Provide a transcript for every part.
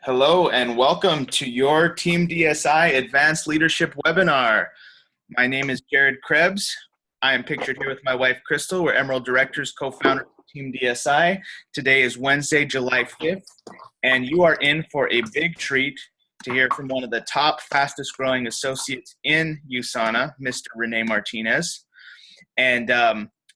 Hello and welcome to your Team DSI Advanced Leadership webinar. My name is Jared Krebs. I am pictured here with my wife, Crystal. We're Emerald Directors, co-founders of Team DSI. Today is Wednesday, July 5th, and you are in for a big treat to hear from one of the top fastest growing associates in USANA, Mr. Rene Martinez. And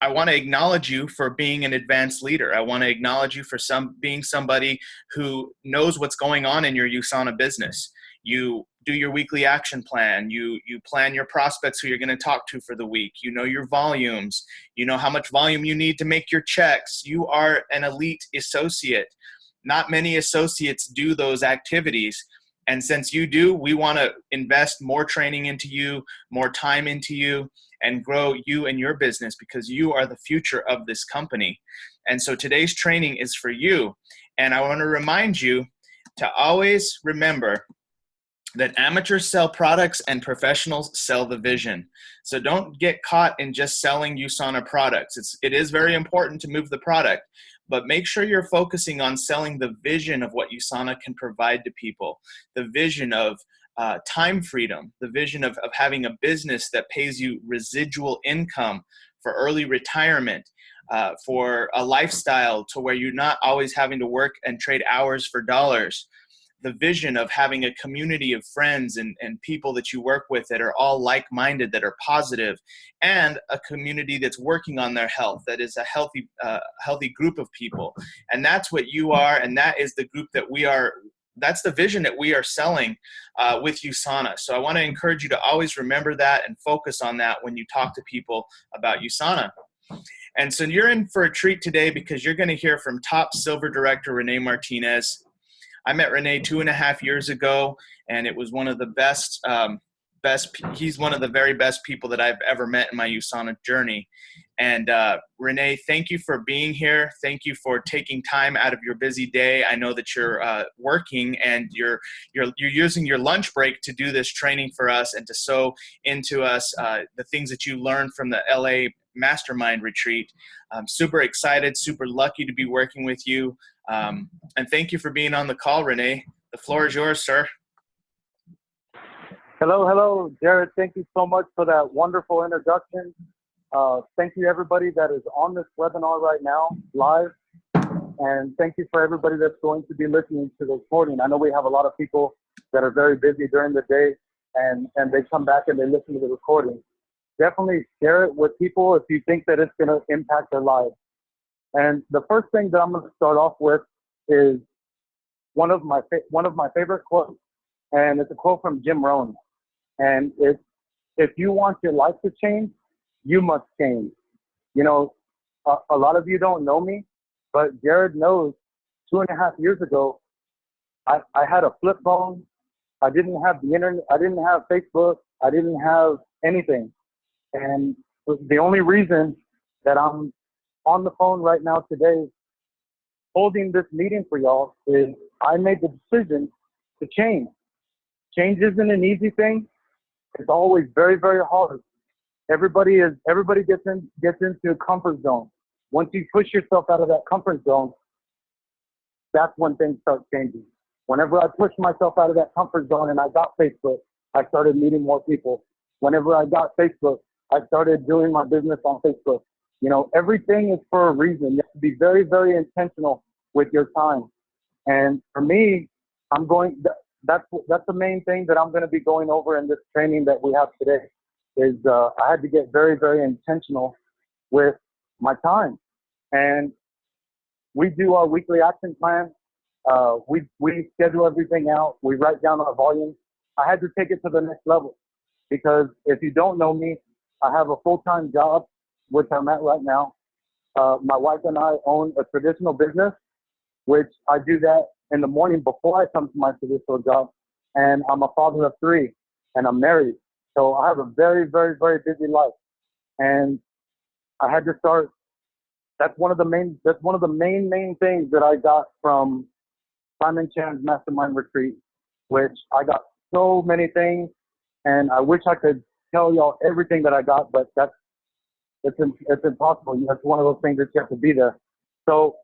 I want to acknowledge you for being an advanced leader. I want to acknowledge you for being somebody who knows what's going on in your USANA business. You do your weekly action plan. You plan your prospects who you're going to talk to for the week. You know your volumes. You know how much volume you need to make your checks. You are an elite associate. Not many associates do those activities. And since you do, we want to invest more training into you, more time into you, and grow you and your business because you are the future of this company. And so today's training is for you. And I want to remind you to always remember that amateurs sell products and professionals sell the vision. So don't get caught in just selling USANA products. It is very important to move the product, but make sure you're focusing on selling the vision of what USANA can provide to people, the vision of time freedom, the vision of having a business that pays you residual income for early retirement, for a lifestyle to where you're not always having to work and trade hours for dollars, the vision of having a community of friends and people that you work with that are all like-minded, that are positive, and a community that's working on their health, that is a healthy group of people. And that's what you are, and that is the group that we are. That's the vision that we are selling with USANA. So I want to encourage you to always remember that and focus on that when you talk to people about USANA. And so you're in for a treat today because you're going to hear from top silver director Rene Martinez. I met Rene 2.5 years ago, and it was one of the best, he's one of the very best people that I've ever met in my USANA journey. And Rene, thank you for being here. Thank you for taking time out of your busy day. I know that you're working and you're using your lunch break to do this training for us and to sow into us the things that you learned from the LA Mastermind Retreat. I'm super excited, super lucky to be working with you. And thank you for being on the call, Rene. The floor is yours, sir. Hello, Jared. Thank you so much for that wonderful introduction. Thank you, everybody that is on this webinar right now, live. And thank you for everybody that's going to be listening to the recording. I know we have a lot of people that are very busy during the day, and they come back and they listen to the recording. Definitely share it with people if you think that it's going to impact their lives. And the first thing that I'm going to start off with is one of my favorite quotes, and it's a quote from Jim Rohn. And it's, if you want your life to change, you must change. You know, a lot of you don't know me, but Jared knows 2.5 years ago, I had a flip phone. I didn't have the internet. I didn't have Facebook. I didn't have anything. And the only reason that I'm on the phone right now today holding this meeting for y'all is I made the decision to change. Change isn't an easy thing. It's always very, very hard. Everybody gets into a comfort zone. Once you push yourself out of that comfort zone, that's when things start changing. Whenever I pushed myself out of that comfort zone and I got Facebook, I started meeting more people. Whenever I got Facebook, I started doing my business on Facebook. You know, everything is for a reason. You have to be very, very intentional with your time. And for me, that's the main thing that I'm going to be going over in this training that we have today is I had to get very, very intentional with my time. And we do our weekly action plan. We schedule everything out. We write down our volumes. I had to take it to the next level because if you don't know me, I have a full-time job, which I'm at right now. My wife and I own a traditional business, which I do that in the morning before I come to my traditional job. And I'm a father of 3 and I'm married. So I have a very, very, very busy life. And I had to start. That's one of the main things that I got from Simon Chan's Mastermind Retreat, which I got so many things. And I wish I could tell y'all everything that I got, but it's impossible. That's one of those things that you have to be there. So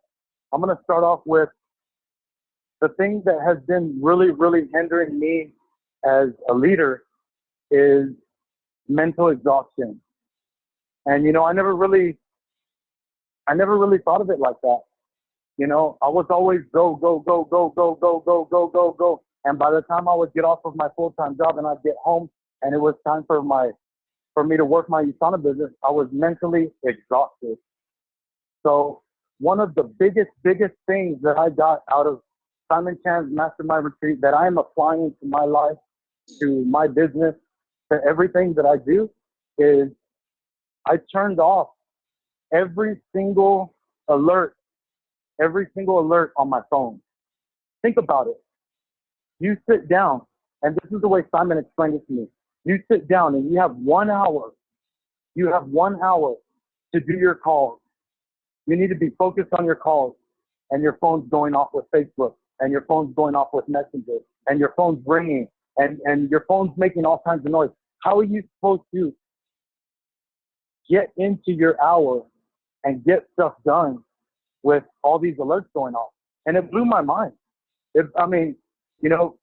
I'm going to start off with the thing that has been really, really hindering me as a leader is mental exhaustion. And, you know, I never really thought of it like that. You know, I was always go, go, go, go, go, go, go, go, go, go. And by the time I would get off of my full-time job and I'd get home and it was time for me to work my USANA business, I was mentally exhausted. So one of the biggest things that I got out of Simon Chan's Mastermind Retreat that I am applying to my life, to my business, to everything that I do is I turned off every single alert on my phone. Think about it. You sit down, and this is the way Simon explained it to me. You sit down and you have 1 hour. You have 1 hour to do your calls. You need to be focused on your calls, and your phone's going off with Facebook, and your phone's going off with Messenger, and your phone's ringing, and your phone's making all kinds of noise. How are you supposed to get into your hour and get stuff done with all these alerts going off? And it blew my mind. I mean, you know,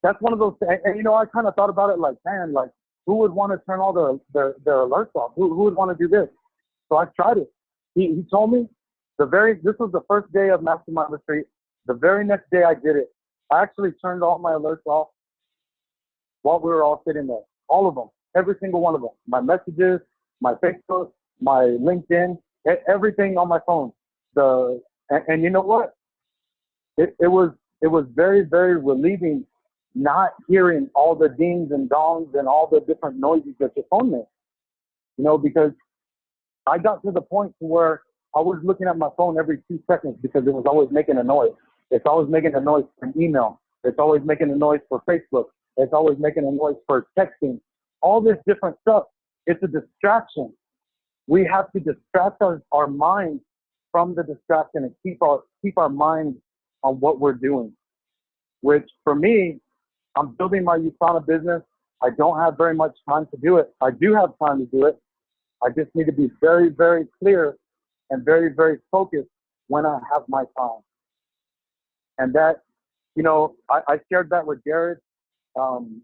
that's one of those things. And, you know, I kind of thought about it like, man, like, who would want to turn all their alerts off? Who would want to do this? So I tried it. He told me this was the first day of Mastermind Retreat. The very next day I did it. I actually turned all my alerts off while we were all sitting there. All of them. Every single one of them. My messages, my Facebook, my LinkedIn, everything on my phone. And you know what? It was very, very relieving not hearing all the dings and dongs and all the different noises that your phone makes. You know, because I got to the point to where I was looking at my phone every 2 seconds because it was always making a noise. It's always making a noise for email. It's always making a noise for Facebook. It's always making a noise for texting. All this different stuff. It's a distraction. We have to distract our minds from the distraction and keep our minds on what we're doing. Which for me, I'm building my USANA business. I don't have very much time to do it. I do have time to do it. I just need to be very, very clear and very, very focused when I have my time. And that, you know, I shared that with Jared when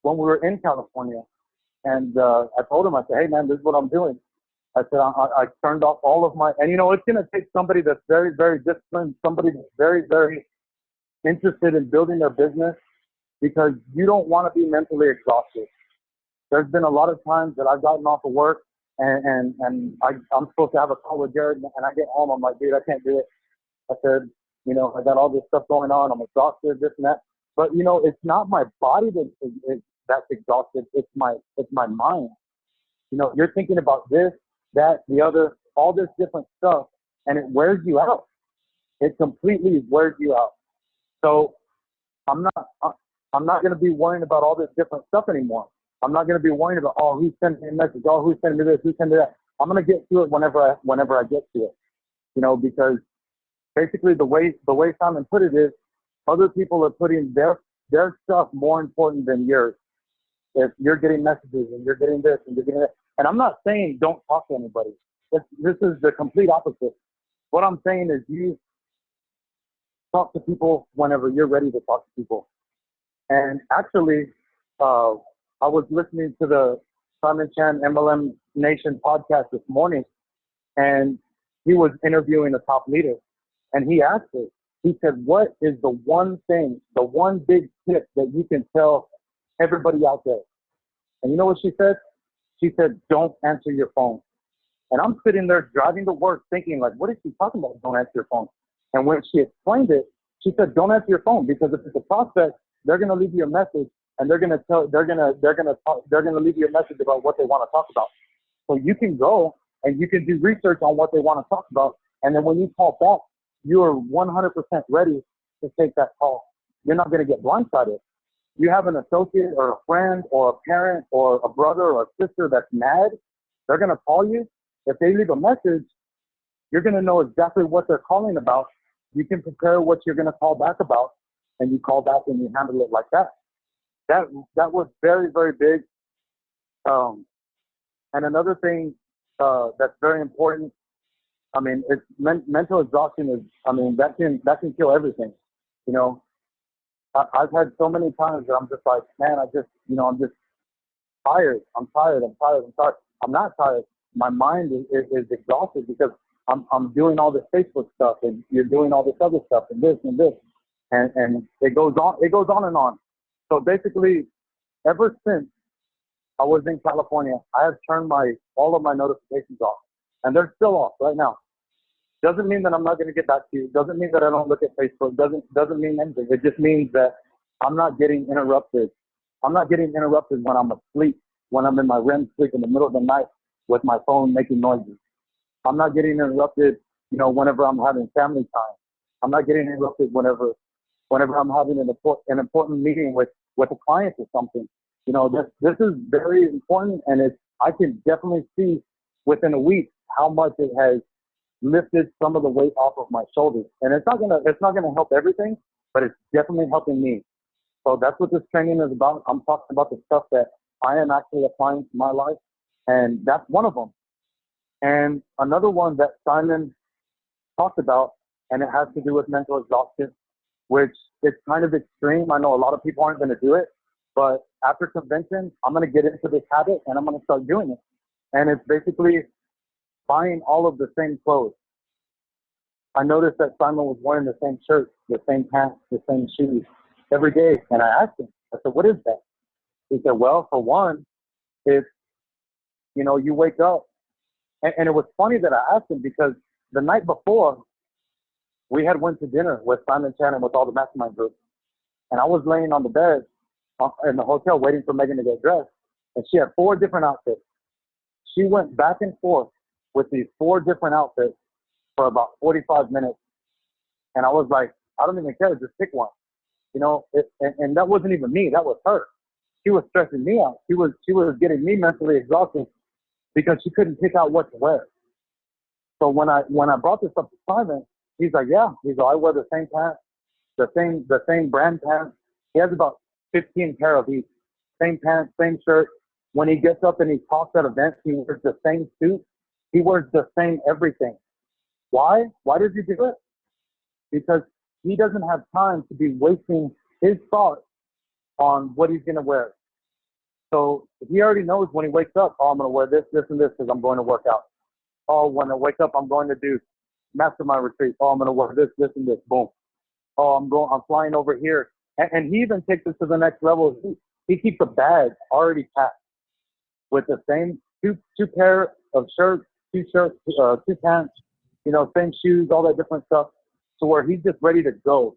we were in California. And I told him, I said, hey, man, this is what I'm doing. I said, I turned off all of and, you know, it's going to take somebody that's very, very disciplined, somebody that's very, very interested in building their business, because you don't want to be mentally exhausted. There's been a lot of times that I've gotten off of work and I'm supposed to have a call with Jared, and I get home, I'm like, dude, I can't do it. I said, you know, I got all this stuff going on, I'm exhausted, this and that. But, you know, it's not my body that's exhausted, it's my mind. You know, you're thinking about this, that, the other, all this different stuff, and it wears you out. It completely wears you out. So I'm not going to be worrying about all this different stuff anymore. I'm not going to be worrying about, oh, who's sending me a message? Oh, who's sending me this? Who's sending me that? I'm going to get to it whenever I get to it. You know, because basically the way Simon put it is, other people are putting their stuff more important than yours. If you're getting messages and you're getting this and you're getting that, and I'm not saying don't talk to anybody. This is the complete opposite. What I'm saying is you talk to people whenever you're ready to talk to people. And actually, I was listening to the Simon Chan MLM Nation podcast this morning, and he was interviewing a top leader. And he asked her, he said, what is the one thing, the one big tip that you can tell everybody out there? And you know what she said? She said, don't answer your phone. And I'm sitting there driving to work thinking, like, what is she talking about? Don't answer your phone. And when she explained it, she said, don't answer your phone, because if it's a prospect, they're going to leave you a message, and they're going to leave you a message about what they want to talk about. So you can go and you can do research on what they want to talk about. And then when you call back, you are 100% ready to take that call. You're not going to get blindsided. You have an associate or a friend or a parent or a brother or a sister that's mad, they're going to call you. If they leave a message, you're going to know exactly what they're calling about. You can prepare what you're going to call back about, and you call back and you handle it like that. That was very, very big. And another thing that's very important, I mean, it's mental exhaustion is, I mean, that can kill everything. You know, I've had so many times that I'm just like, man, I'm just tired. I'm tired. I'm tired. I'm tired. I'm not tired. My mind is exhausted because I'm doing all this Facebook stuff and you're doing all this other stuff and this and this. And it goes on and on. So basically, ever since I was in California, I have turned all of my notifications off. And they're still off right now. Doesn't mean that I'm not going to get back to you. Doesn't mean that I don't look at Facebook. Doesn't mean anything. It just means that I'm not getting interrupted. I'm not getting interrupted when I'm asleep, when I'm in my REM sleep in the middle of the night with my phone making noises. I'm not getting interrupted, whenever I'm having family time. I'm not getting interrupted whenever I'm having an important meeting with a client or something. This is very important, and I can definitely see within a week how much it has lifted some of the weight off of my shoulders. And it's not gonna help everything, but it's definitely helping me. So that's what this training is about. I'm talking about the stuff that I am actually applying to my life, and that's one of them. And another one that Simon talked about, and it has to do with mental exhaustion, which is kind of extreme. I know a lot of people aren't going to do it, but after convention, I'm going to get into this habit and I'm going to start doing it. And it's basically buying all of the same clothes. I noticed that Simon was wearing the same shirt, the same pants, the same shoes every day. And I asked him, I said, what is that? He said, well, for one, it's, you wake up. And it was funny that I asked him because the night before, we had went to dinner with Simon Chan and with all the mastermind groups. And I was laying on the bed in the hotel waiting for Megan to get dressed. And she had 4 different outfits. She went back and forth with these 4 different outfits for about 45 minutes. And I was like, I don't even care, just pick one. And that wasn't even me, that was her. She was stressing me out. She was getting me mentally exhausted because she couldn't pick out what to wear. So when I brought this up to Simon, he's like, yeah. He's like, I wear the same pants, the same brand pants. He has about 15 pair of each. Same pants, same shirt. When he gets up and he talks at events, he wears the same suit. He wears the same everything. Why? Why does he do it? Because he doesn't have time to be wasting his thoughts on what he's going to wear. So he already knows when he wakes up, oh, I'm going to wear this, this, and this because I'm going to work out. Oh, when I wake up, I'm going to do mastermind retreat. Oh, I'm going to wear this, this, and this. Boom. Oh, I'm flying over here. And he even takes it to the next level. He keeps a bag already packed with the same two pair of shirts, two pants, same shoes, all that different stuff, to where he's just ready to go.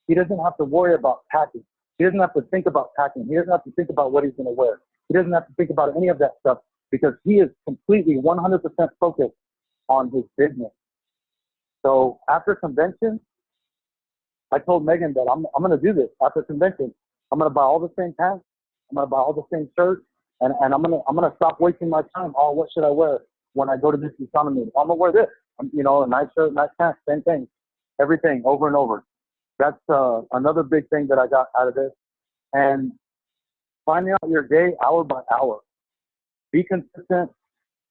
He doesn't have to worry about packing. He doesn't have to think about packing. He doesn't have to think about what he's going to wear. He doesn't have to think about any of that stuff because he is completely 100% focused on his business. So after convention, I told Megan that I'm going to do this. After convention, I'm going to buy all the same pants. I'm going to buy all the same shirts, and I'm going to stop wasting my time. Oh, what should I wear when I go to this economy? I'm going to wear this. A nice shirt, nice pants, same thing, everything over and over. That's another big thing that I got out of this. And finding out your day hour by hour. Be consistent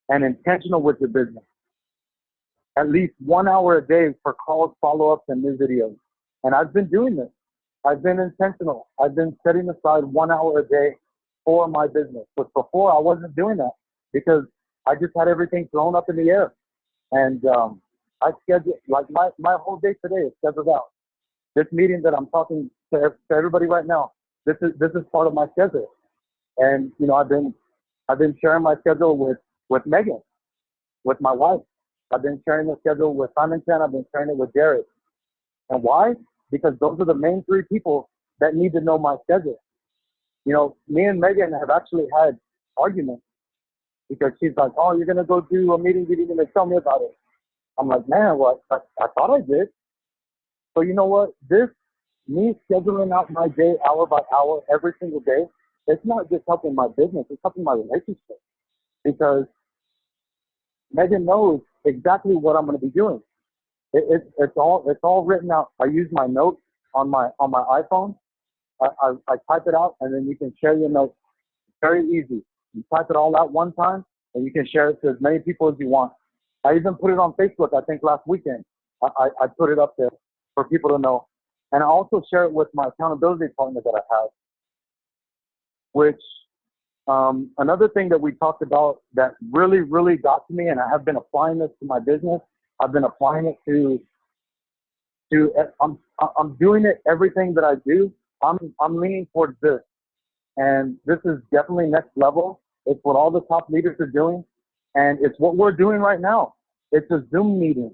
and intentional with your business. At least 1 hour a day for calls, follow-ups, and new videos. And I've been doing this. I've been intentional. I've been setting aside 1 hour a day for my business. But before, I wasn't doing that because I just had everything thrown up in the air. And I scheduled, like my whole day today is scheduled out. This meeting that I'm talking to everybody right now, this is part of my schedule. And, I've been sharing my schedule with Megan, with my wife. I've been sharing the schedule with Simon Chan. I've been sharing it with Jared. And why? Because those are the main 3 people that need to know my schedule. Me and Megan have actually had arguments because she's like, oh, you're going to go do a meeting. You didn't even tell me about it. I'm like, man, what? I thought I did. So you know what? Me scheduling out my day hour by hour every single day, it's not just helping my business. It's helping my relationship because Megan knows exactly what I'm going to be doing. It's all written out. I use my notes on my iPhone. I type it out, and then you can share your notes. It's very easy. You type it all out one time, and you can share it to as many people as you want. I even put it on Facebook, I think last weekend. I put it up there for people to know. And I also share it with my accountability partner that I have, which another thing that we talked about that really, really got to me, and I have been applying this to my business. I've been applying it I'm doing it, everything that I do. I'm leaning towards this. And this is definitely next level. It's what all the top leaders are doing. And it's what we're doing right now. It's a Zoom meeting.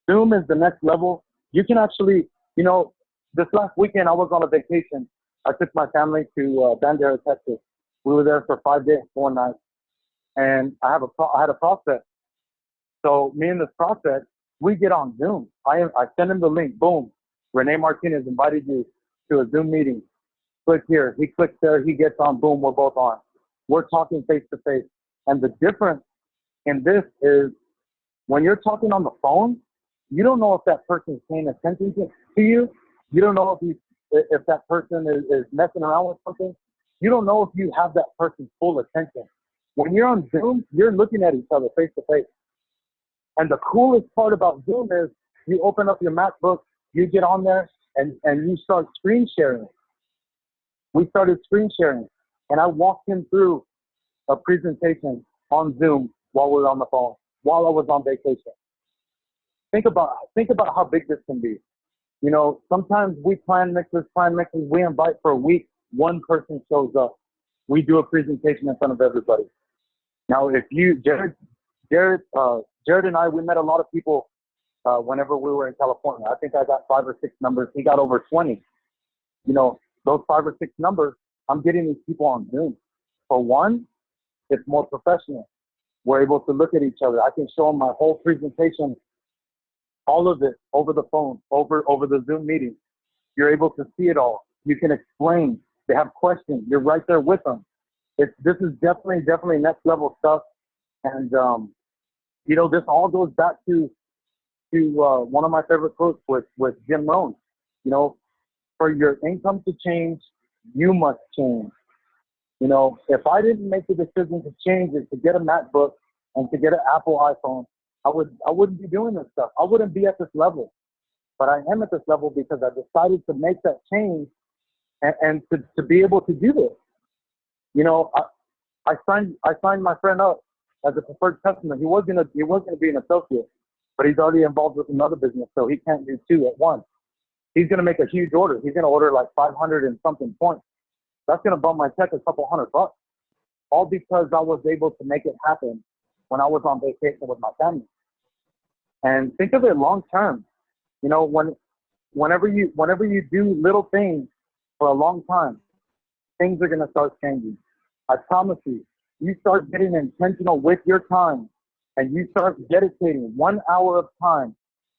Zoom is the next level. You can actually, this last weekend I was on a vacation. I took my family to Bandera, Texas. We were there for 5 days, 4 nights. And I had a prospect. So me and this prospect, we get on Zoom. I send him the link. Boom. Rene Martinez invited you to a Zoom meeting. Click here. He clicks there. He gets on. Boom. We're both on. We're talking face to face. And the difference in this is when you're talking on the phone, you don't know if that person is paying attention to you. You don't know if that person is messing around with something. You don't know if you have that person's full attention. When you're on Zoom, you're looking at each other face to face. And the coolest part about Zoom is you open up your MacBook, you get on there, and you start screen sharing. We started screen sharing, and I walked him through a presentation on Zoom while we were on the phone, while I was on vacation. Think about how big this can be. Sometimes we plan mixes, we invite for a week, one person shows up. We do a presentation in front of everybody. Now, if you, Jared and I, we met a lot of people whenever we were in California. I think I got 5 or 6 numbers. He got over 20. Those 5 or 6 numbers, I'm getting these people on Zoom. For one, it's more professional. We're able to look at each other. I can show them my whole presentation, all of it over the phone, over the Zoom meeting. You're able to see it all. You can explain. They have questions. You're right there with them. This is definitely next level stuff. And, this all goes back to one of my favorite quotes with Jim Rohn. For your income to change, you must change. If I didn't make the decision to change it, to get a MacBook and to get an Apple iPhone, I wouldn't be doing this stuff. I wouldn't be at this level. But I am at this level because I decided to make that change and to be able to do this. I signed my friend up as a preferred customer. He was gonna be an associate, but he's already involved with another business, so he can't do 2 at once. He's gonna make a huge order. He's gonna order like 500 and something points. That's gonna bump my check a couple $100, all because I was able to make it happen when I was on vacation with my family. And think of it long term. Whenever you do little things for a long time, things are gonna start changing. I promise you. You start getting intentional with your time, and you start dedicating 1 hour of time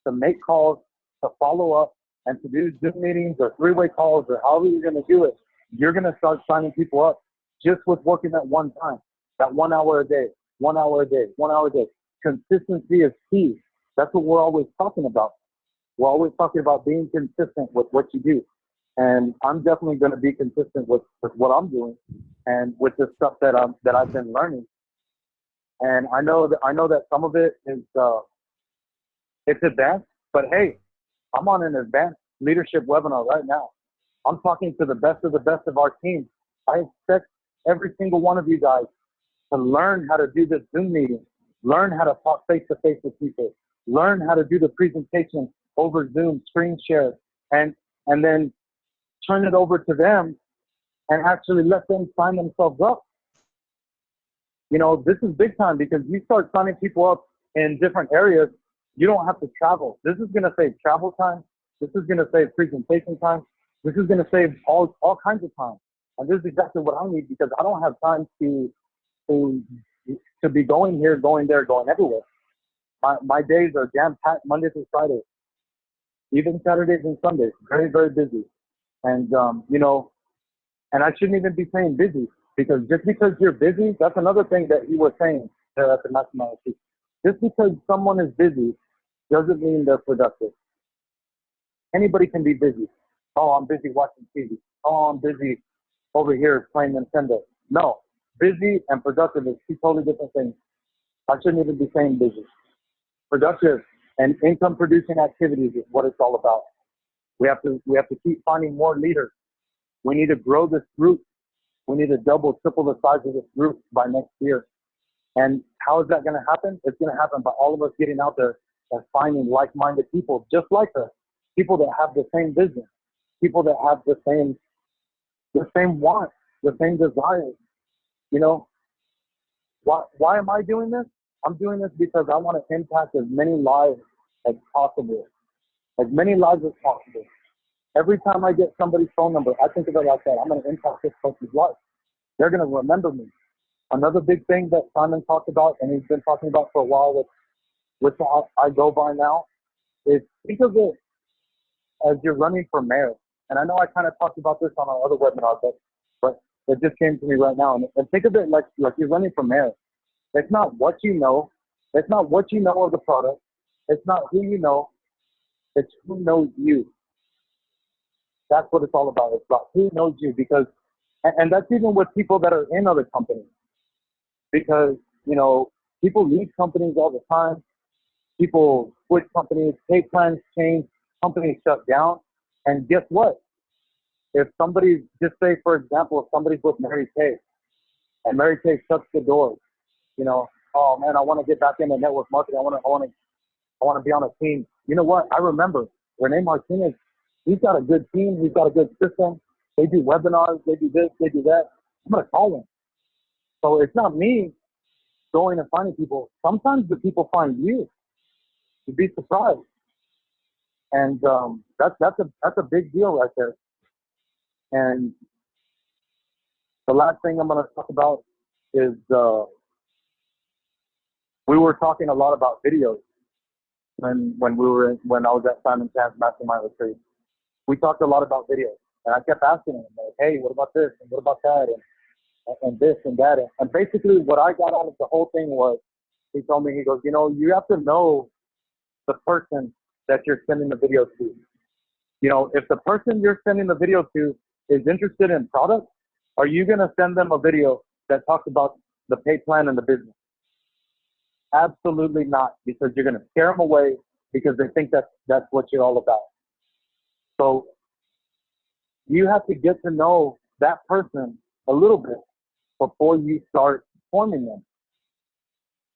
to make calls, to follow up, and to do Zoom meetings or 3-way calls or however you're going to do it. You're going to start signing people up just with working that one time, that 1 hour a day, 1 hour a day, 1 hour a day. Consistency is key. That's what we're always talking about. We're always talking about being consistent with what you do. And I'm definitely going to be consistent with what I'm doing and with the stuff that I've been learning. And I know that some of it is it's advanced, but hey, I'm on an advanced leadership webinar right now. I'm talking to the best of our team. I expect every single one of you guys to learn how to do this Zoom meeting, learn how to talk face to face with people, learn how to do the presentation over Zoom, screen share, and then turn it over to them and actually let them sign themselves up. This is big time because you start signing people up in different areas, you don't have to travel. This is going to save travel time. This is going to save presentation time. This is going to save all kinds of time. And this is exactly what I need because I don't have time to be going here, going there, going everywhere. My days are jam-packed Monday through Friday, even Saturdays and Sundays, very, very busy. And, and I shouldn't even be saying busy because just because you're busy, that's another thing that he was saying there at the National Institute. Just because someone is busy doesn't mean they're productive. Anybody can be busy. Oh, I'm busy watching TV. Oh, I'm busy over here playing Nintendo. No, busy and productive is 2 totally different things. I shouldn't even be saying busy. Productive and income producing activities is what it's all about. We have to keep finding more leaders. We need to grow this group. We need to double, triple the size of this group by next year. And how is that going to happen? It's going to happen by all of us getting out there and finding like-minded people just like us, people that have the same vision, people that have the same wants, the same desires. You know, why am I doing this? I'm doing this because I want to impact as many lives as possible, as many lives as possible. Every time I get somebody's phone number, I think of it like that. I'm going to impact this person's life. They're going to remember me. Another big thing that Simon talked about, and he's been talking about for a while, which I go by now, is think of it as you're running for mayor. And I know I kind of talked about this on our other webinar, but it just came to me right now. And think of it like you're running for mayor. It's not what you know. It's not what you know of the product. It's not who you know. It's who knows you. That's what it's all about. It's about who knows you, because, and that's even with people that are in other companies, because, you know, people leave companies all the time. People switch companies, pay plans change, companies shut down. And guess what? If somebody, just say, for example, if somebody's with Mary Kay and Mary Kay shuts the doors, you know, oh man, I want to get back into network marketing. I want to be on a team. You know what? I remember Rene Martinez. He's got a good team. He's got a good system. They do webinars. They do this. They do that. I'm going to call him. So it's not me going and finding people. Sometimes the people find you. You'd be surprised. And that's a big deal right there. And the last thing I'm going to talk about is we were talking a lot about videos when I was at Simon Chan's Mastermind Retreat. We talked a lot about videos, and I kept asking him, like, hey, what about this and what about that and this and that, and basically what I got out of the whole thing was, he told me, he goes, you know, you have to know the person that you're sending the video to. You know, if the person you're sending the video to is interested in products, are you going to send them a video that talks about the pay plan and the business? Absolutely not, because you're going to scare them away because they think that's what you're all about. So you have to get to know that person a little bit before you start forming them.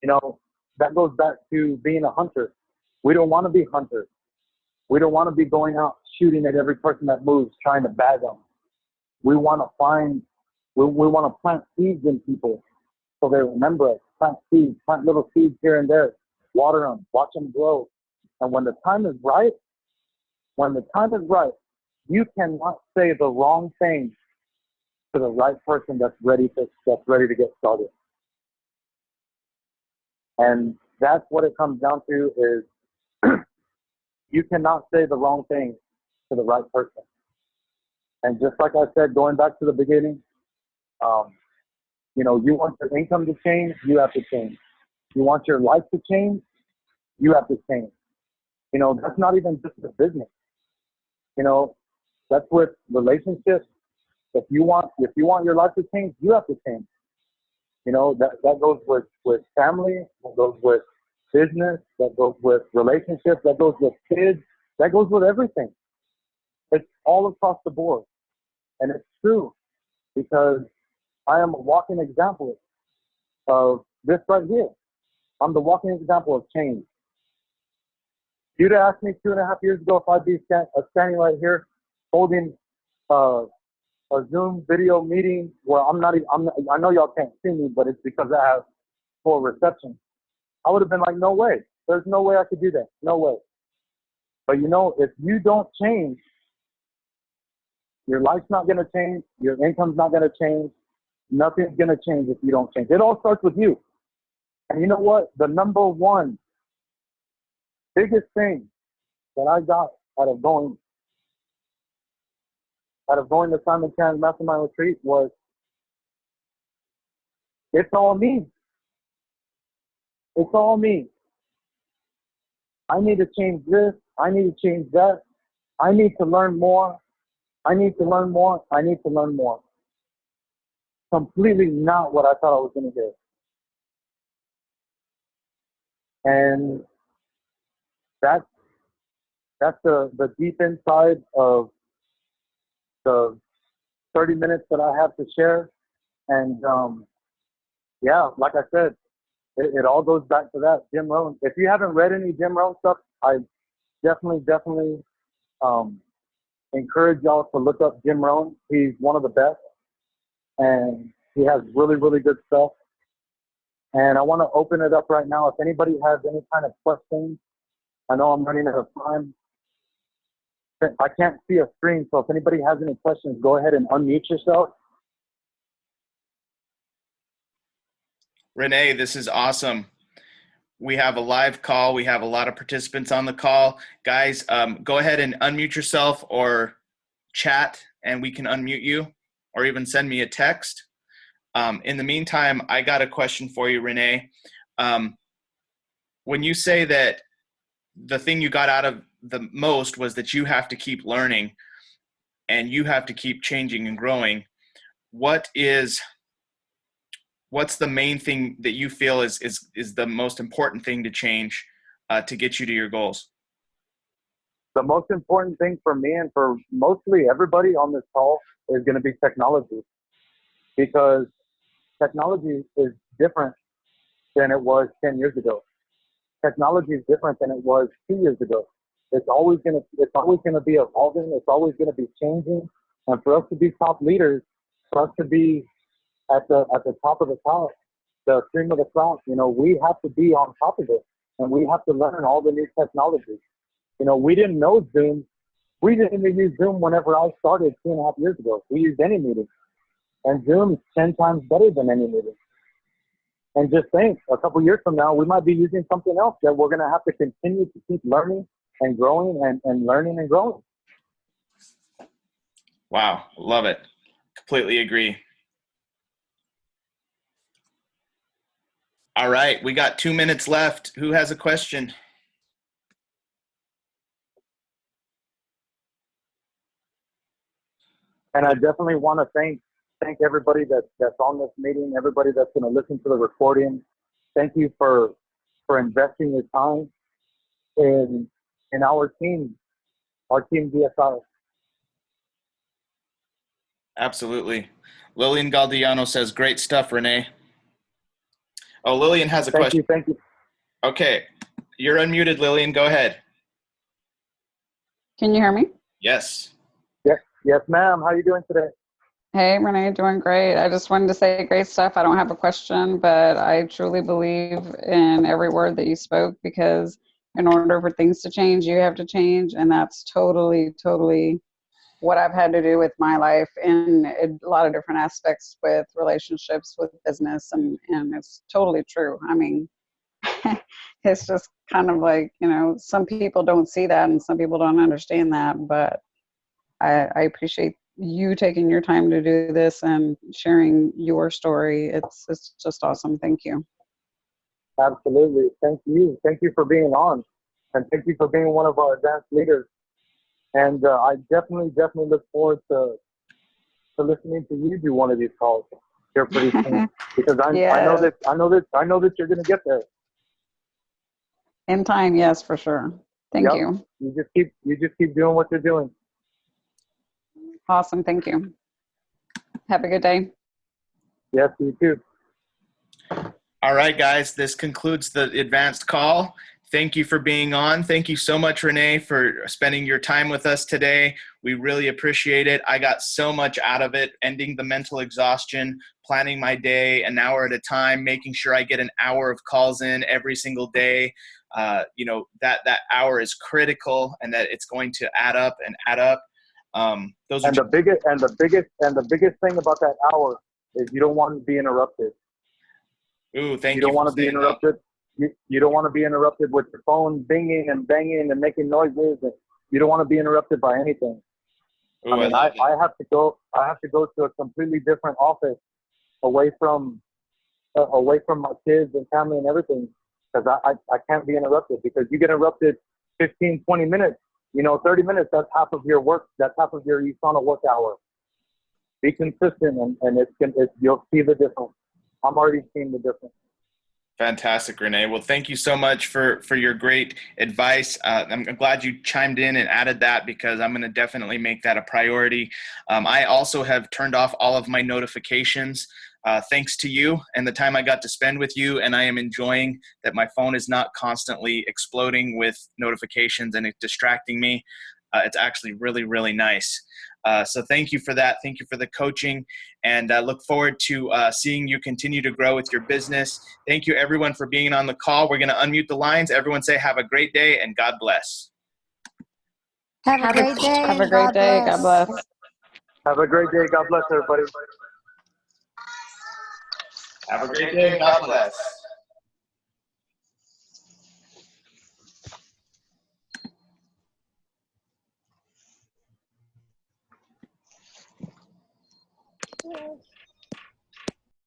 You know, that goes back to being a hunter. We don't want to be hunters. We don't want to be going out shooting at every person that moves, trying to bag them. We want to we want to plant seeds in people so they remember us. Plant seeds, plant little seeds here and there, water them, watch them grow. And when the time is right, you cannot say the wrong thing to the right person that's ready to get started. And that's what it comes down to, is you cannot say the wrong thing to the right person. And just like I said, going back to the beginning, you know, you want your income to change, you have to change. You want your life to change, you have to change. You know, that's not even just the business. You know, that's with relationships. If you want your life to change, you have to change. You know, that goes with family, that goes with business, that goes with relationships, that goes with kids, that goes with everything. It's all across the board. And it's true, because I am a walking example of this right here. I'm the walking example of change. You'd asked me 2.5 years ago if I'd be standing right here holding a Zoom video meeting where I know y'all can't see me, but it's because I have poor reception. I would have been like, no way. There's no way I could do that. No way. But you know, if you don't change, your life's not going to change. Your income's not going to change. Nothing's going to change if you don't change. It all starts with you. And you know what? The number one biggest thing that I got out of going to Simon Chan's Mastermind Retreat was, it's all me. It's all me. I need to change this. I need to change that. I need to learn more. I need to learn more. I need to learn more. Completely not what I thought I was going to do. And that's that's the deep inside of the 30 minutes that I have to share. And yeah, like I said, it all goes back to that Jim Rohn. If you haven't read any Jim Rohn stuff, I definitely encourage y'all to look up Jim Rohn. He's one of the best, and he has really good stuff. And I want to open it up right now. If anybody has any kind of questions, I know I'm running out of time. I can't see a screen, so if anybody has any questions, go ahead and unmute yourself. Rene, this is awesome. We have a live call. We have a lot of participants on the call. Guys, go ahead and unmute yourself or chat, and we can unmute you, or even send me a text. In the meantime, I got a question for you, Rene. When you say that the thing you got out of the most was that you have to keep learning and you have to keep changing and growing, what's the main thing that you feel is the most important thing to change to get you to your goals? The most important thing for me and for mostly everybody on this call is going to be technology, because technology is different than it was 10 years ago. Technology is different than it was 2 years ago. It's always going to be evolving. It's always going to be changing. And for us to be top leaders, for us to be at the top of the top, the cream of the crop, we have to be on top of it, and we have to learn all the new technologies. We didn't know Zoom. We didn't even use Zoom whenever I started 2.5 years ago. We used any meeting, and Zoom is 10 times better than any meeting. And just think, a couple years from now, we might be using something else that we're going to have to continue to keep learning and growing and learning and growing. Wow, love it. Completely agree. All right, we got 2 minutes left. Who has a question? And I definitely want to thank everybody that's on this meeting, everybody that's going to listen to the recording. Thank you for investing your time in our team DSI. Absolutely. Lillian Galdiano says, great stuff, Rene. Oh, Lillian has a question. Thank you. Okay, you're unmuted, Lillian. Go ahead. Can you hear me? Yes. Yes, ma'am. How are you doing today? Hey, Renee, doing great. I just wanted to say great stuff. I don't have a question, but I truly believe in every word that you spoke, because in order for things to change, you have to change. And that's totally what I've had to do with my life in a lot of different aspects, with relationships, with business, and it's totally true. I mean, it's just kind of like, some people don't see that and some people don't understand that, but I appreciate you taking your time to do this and sharing your story. It's just awesome. Thank you. Absolutely. Thank you. Thank you for being on, and thank you for being one of our advanced leaders. And I definitely look forward to listening to you do one of these calls here pretty soon, because Yes. I know that you're going to get there. In time, yes, for sure. Thank you. You just keep doing what you're doing. Awesome. Thank you. Have a good day. Yes, you too. All right, guys, this concludes the advanced call. Thank you for being on. Thank you so much, Rene, for spending your time with us today. We really appreciate it. I got so much out of it, ending the mental exhaustion, planning my day an hour at a time, making sure I get an hour of calls in every single day. That hour is critical, and that it's going to add up and add up. The biggest thing about that hour is you don't want to be interrupted. Ooh, thank you. You don't want to be interrupted. You don't want to be interrupted with your phone binging and banging and making noises. And you don't want to be interrupted by anything. Ooh, I have to go to a completely different office, away from my kids and family and everything, because I can't be interrupted. Because you get interrupted 15, 20 minutes, 30 minutes, that's half of your work. That's half of your USANA work hour. Be consistent, and you'll see the difference. I'm already seeing the difference. Fantastic, Renee. Well, thank you so much for your great advice. I'm glad you chimed in and added that because I'm going to definitely make that a priority. I also have turned off all of my notifications thanks to you and the time I got to spend with you, and I am enjoying that my phone is not constantly exploding with notifications and it's distracting me. It's actually really, really nice. So thank you for that. Thank you for the coaching, and look forward to seeing you continue to grow with your business. Thank you, everyone, for being on the call. We're going to unmute the lines. Everyone say, have a great day, and God bless. Have a great day. Have a great day. God bless. Have a great day. God bless everybody. Have a great day. God bless. Yes.